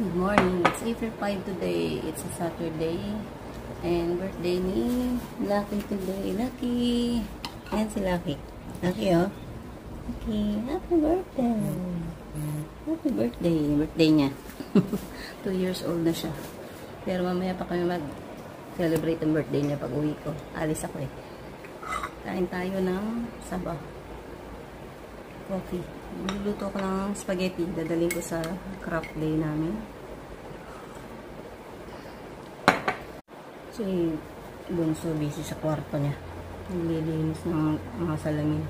Good morning. It's April 5 today. It's a Saturday. And birthday ni Lucky today. Lucky. Ayan si Lucky. Lucky, oh. Lucky. Happy birthday. Happy birthday. Birthday niya. 2 years old na siya. Pero mamaya pa kami mag-celebrate ang birthday niya pag uwi ko. Alis ako eh. Kain tayo ng sabaw. Coffee. Niluluto ko ng spaghetti. Dadalhin ko sa craft day namin. So, bunso busy sa kwarto niya. Naglilinis ng mga salamin.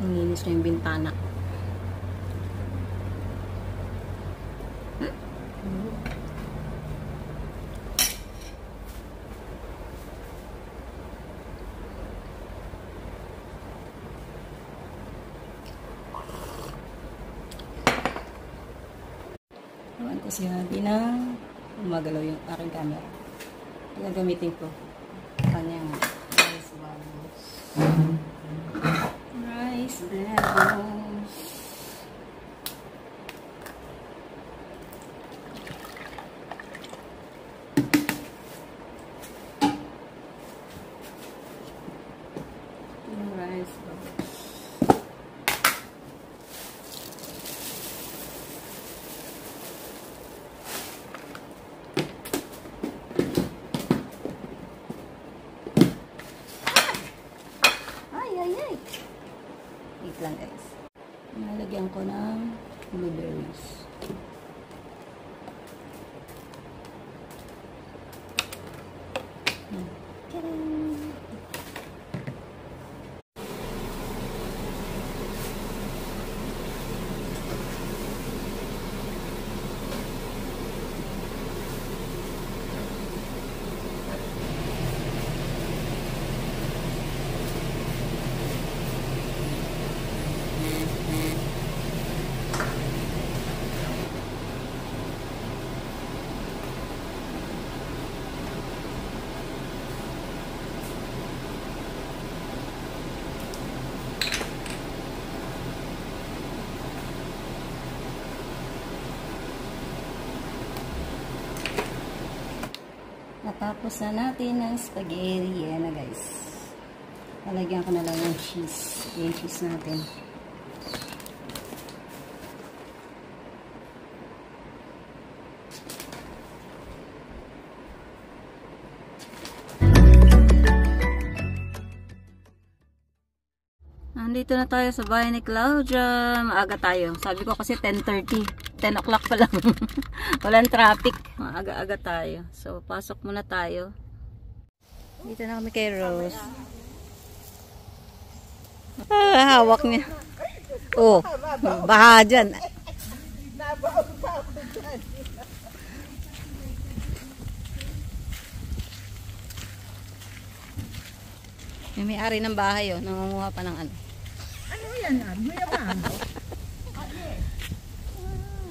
Naglilinis na yung bintana. Ewan ko siya, hindi na gumagalaw yung aking camera. Pinagamitin ko kanyang rice balls. Rice balls. Yung rice balls. Wait lang guys. Nalagyan ko ng blueberries. Natapos na natin ng spaghetti. Yan na guys. Lalagyan ko na lang ng cheese. Yung cheese natin. Nandito na tayo sa bahay ni Claudia. Maaga tayo. Sabi ko kasi 10:30. 10 o'clock pa lang. Walang traffic. Maaga-aga tayo. So, pasok muna tayo. Dito na kami kay Rose. Hawak niya. Oh, baha dyan. Yung may-ari ng bahay, oh. Nangunguha pa ng ano. Ano yan? Mayaman.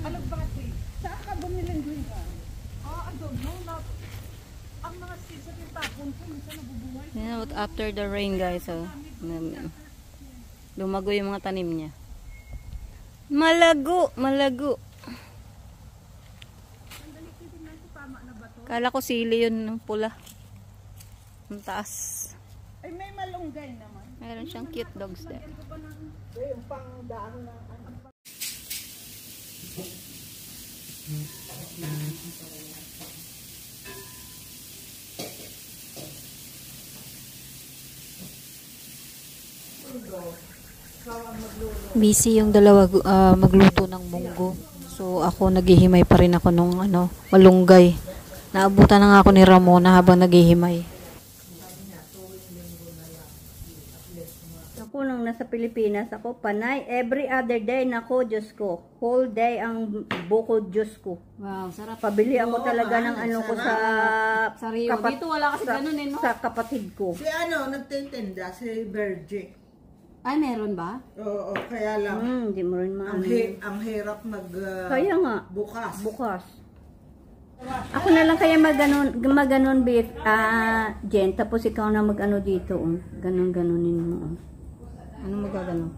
Ano ba ito? Saan ka bumiling doon ka? I don't know. Ang mga seeds at yung tapon ko, minsan nabubuhay. You know, after the rain guys, oh, lumago yung mga tanim niya. Malago! Malago! Kala ko sili yun ng pula. Ang taas. Ay, may malunggay naman. Meron siyang cute dogs there. Yung pang dahon na Busy yung dalawa magluto ng munggo. So ako naghihimay pa rin ako nung malunggay. Naabutan na nga ako ni Ramona habang naghihimay. Ako nung nasa Pilipinas ako, panay every other day nako, Diyos ko. Whole day ang buko Diyos ko. Wow, sarap. Pabili ako talaga ng ano ko sa Sariwa. Dito wala kasi ganun eh, no? Sa kapatid ko. si nagtitinda, si Virgin. Ay, meron ba? Oo, kaya lang. Hindi mo rin maano. Ang hirap Kaya nga. bukas. Bukas. Ako na lang kaya maganon beef, Jen, tapos ikaw na magano dito, ganon-ganonin mo. Ano magagano?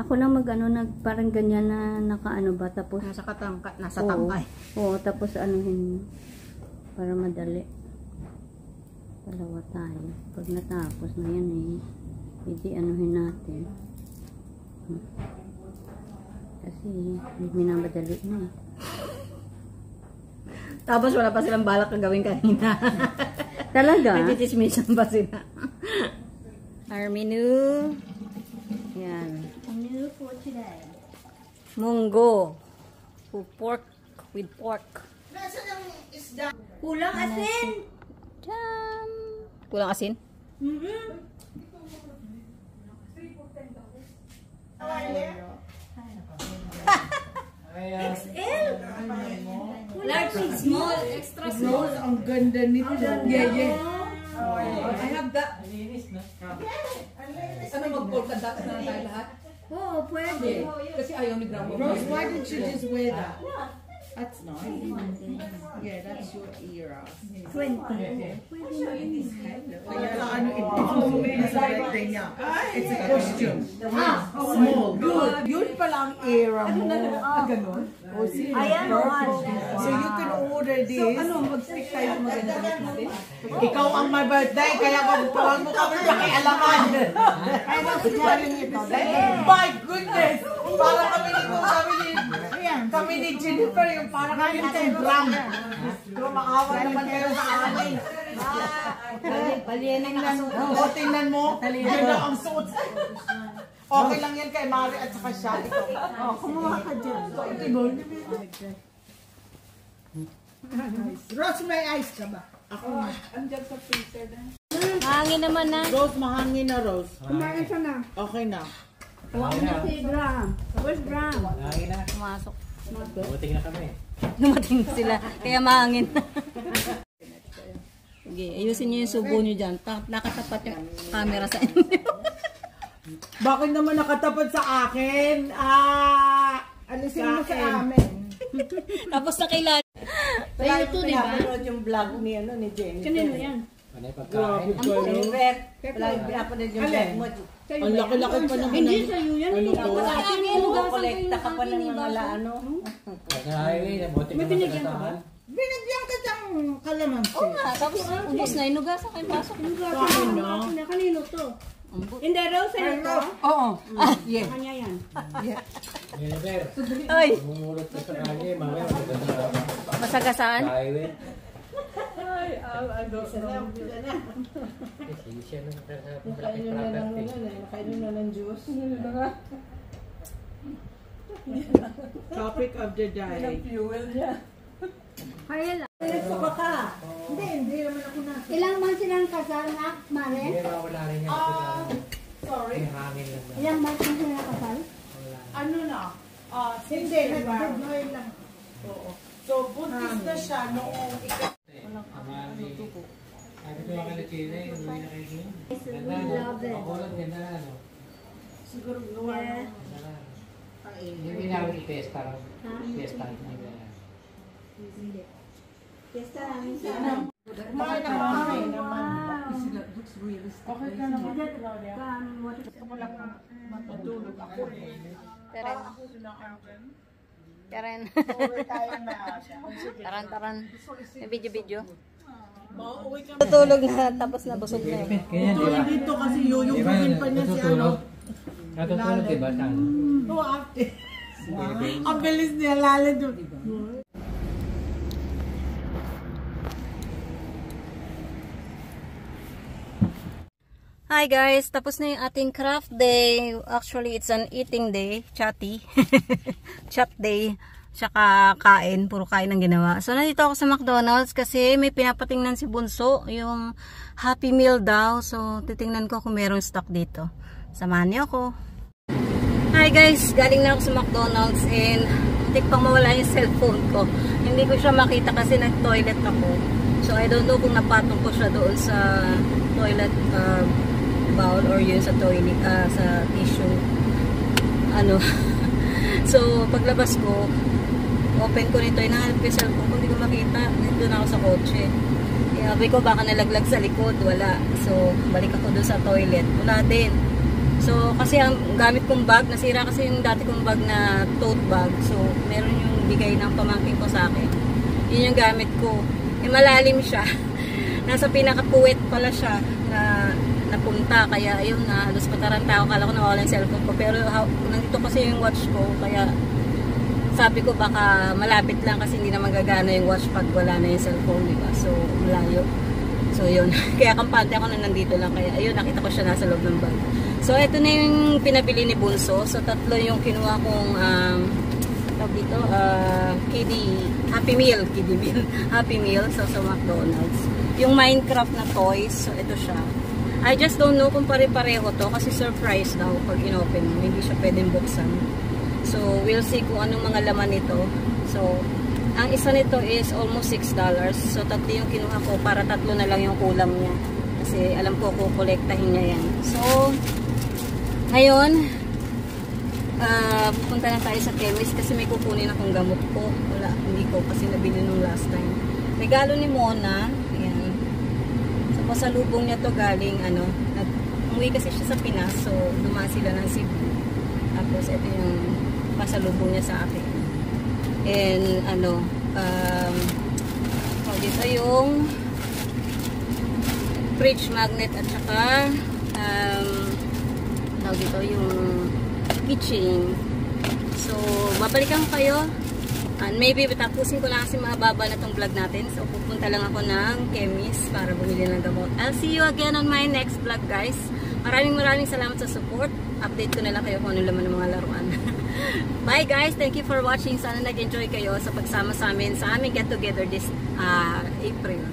Ako na magano, parang ganyan na nakaano ba, tapos Nasa tangkay. Oo, tapos anuhin mo, para madali. Dalawa tayo. Pag natapos na yan hindi anuhin natin. Kasi minamadali na Tapos wala pa silang balak na gawin kanina. Talaga? Nagtitismisan pa sila. Our menu. Yan. Menu for today. Munggo. Pork with pork. Kulang asin. Tiyam! Kulang asin? Large and small. Extra small. Ang ganda nito. Yeah. I have that. Ano mag-polka dot na tayo lahat? Oo, pwede. Kasi ayaw ni Grandma. Rose, why didn't you just wear that? That's nice. Yeah, that's your era. 20. Kaya ano, ito sa birthday niya. It's a costume. Small. Good. Yun pala ang era mo. Ganon? Oh, see? Ayan, So you can order this. So ano, mag-stick tayo sa maganda natin? Ikaw ang my birthday, kaya huwag mo kami pakialaman. My goodness! Para kami ni Jennifer, yung para kami ng drum. Kumakawa naman kayo sa amin. Palienang nakasuot. O, tingnan mo, yun lang ang suot. Okay lang yan kay Mari at saka siya. Kumuha ka dyan. Rose, may ice ka ba? Ako na. Andyan sa freezer na. Hangin naman na. Rose, mahangin na, Rose. Kumain ka na. Okay na. Huwag mo si Graham. Where's Graham? Mahangin na. Pumasok. Buting na kami. Dumating sila. Kaya mahangin na. Sige, ayusin niyo yung subo niyo dyan. Nakatapat yung camera sa inyo. Bakit naman nakatapat sa akin? Alisin mo sa amin. Tapos nakilala. Sa YouTube, di ba? Pinapanood yung vlog ni Jenny. Kanino yan? Ano yung pagkain? Ang laki-laki pa naman. Hindi sa iyo yan. Kolekta ka pa ng mga laano. Sa highway, buting na matatahan. Binigyan ka siyang kalamansi. Oo nga, tapos ubos na. Inugasan kayo pasok. Kanino to? Hindi, Rose, sa'yo to? Oo. Yeah. Kanya yan. Jennifer, Ay, mumulot ka sa kanya, mamaya matatahan. masagasaan. Sa highway. Sige siya nung malaking property. Nakainin na ng juice. Topic of the day. Fuel niya. Kaya lang. Suka ka. Hindi naman ako na. Ilang man silang kasal na, Mare? Hindi, mawala rin yan. Sorry. May hangin lang na. Ilang man silang kasal? Ano na? Hindi, nag-goodbye lang. Oo. So, buntis na siya noong Sabi ko mga kalitsina, umuwi na kayo doon. Ganda, no? Ako lang, ganda na, no? siguro gawa ng Yung inawit yung testa lang. Testa lang. Testa namin sa kumain na kumain naman. Looks really sticky. Okay ka naman, Claudia. Gusto ko lang matutulog ako. Taran. Ako sinakain. Taran. Uwi tayo na. Taran, taran. May video-video. Mauwi ka. Natulog na, tapos na busog na eh. Ganyan, di ba? Tulog dito kasi yuyugugin pa niya si ano. Natutulog, di ba? Saan? Oo, ate. Ang bilis niya, lalo doon. Hi guys, tapos na yung ating craft day. Actually, it's an eating day. Chatty. Chat day. Tsaka kain. Puro kain ang ginawa. So, nandito ako sa McDonald's kasi may pinapatingnan si Bunso. Yung Happy Meal daw. So, titingnan ko kung merong stock dito. Samahan niyo ako. Hi guys, galing na ako sa McDonald's and hindi pang mawala yung cellphone ko. Hindi ko siya makita kasi nag-toilet ako. So, I don't know kung napatong ko siya doon sa toilet bowl or yun sa toilet, sa tissue. Ano. So, paglabas ko, open ko nito, hinahanap ko yung cellphone ko, hindi ko makita. Nandito na ako sa kotse. Sabi ko baka nalaglag sa likod, wala. So, balik ako doon sa toilet. Wala din. So, kasi ang gamit kong bag, nasira kasi yung dati kong bag na tote bag. So, meron yung bigay ng pamangkin ko sa akin. Yun yung gamit ko. Malalim siya. Nasa pinakapuwet pala siya na napunta. Kaya, ayun na, halos pataranta ako. Kala ko nawala yung cellphone ko. Pero, nandito kasi yung watch ko. Kaya, sabi ko baka malapit lang kasi hindi na magagana yung watch pag wala na yung cellphone, diba? So, malayo. So, yun. Kaya kampante ako na nandito lang. Kaya, ayun, nakita ko siya nasa loob ng bag. So, ito na yung pinabili ni Bunso. So, 3 yung kinuha kong, tawag dito, Happy Meal. Kiddie Meal. Happy Meal. So, sa McDonald's. Yung Minecraft na toys. So, ito siya. I just don't know kung pare-pareho to kasi surprise daw pag inopen mo. Hindi siya pwedeng buksan. So, we'll see kung anong mga laman nito. So, ang isa nito is almost $6. So, 3 yung kinuha ko para 3 na lang yung kulang niya. Kasi alam ko kukolektahin niya yan. So, ngayon, pupunta na tayo sa chemist kasi may kukunin akong gamot ko. Wala, hindi ko kasi nabili nung last time. Regalo ni Mona. Ayan. So, pasalubong niya to galing, umuwi kasi siya sa Pinas. So, dumaan sila ng Cebu. Tapos, ito yung pasalubong niya sa akin. And, dito yung fridge magnet at saka dito yung keychain. So, babalikan ko kayo. And maybe tapusin ko lang kasi mahaba na tong vlog natin. So, pupunta lang ako ng chemist para bumili ng gamot. I'll see you again on my next vlog, guys. Maraming salamat sa support. Update ko na lang kayo kung ano laman ng mga laruan. Bye guys! Thank you for watching. Sana nag-enjoy kayo sa pagsama sa amin sa aming get together this April.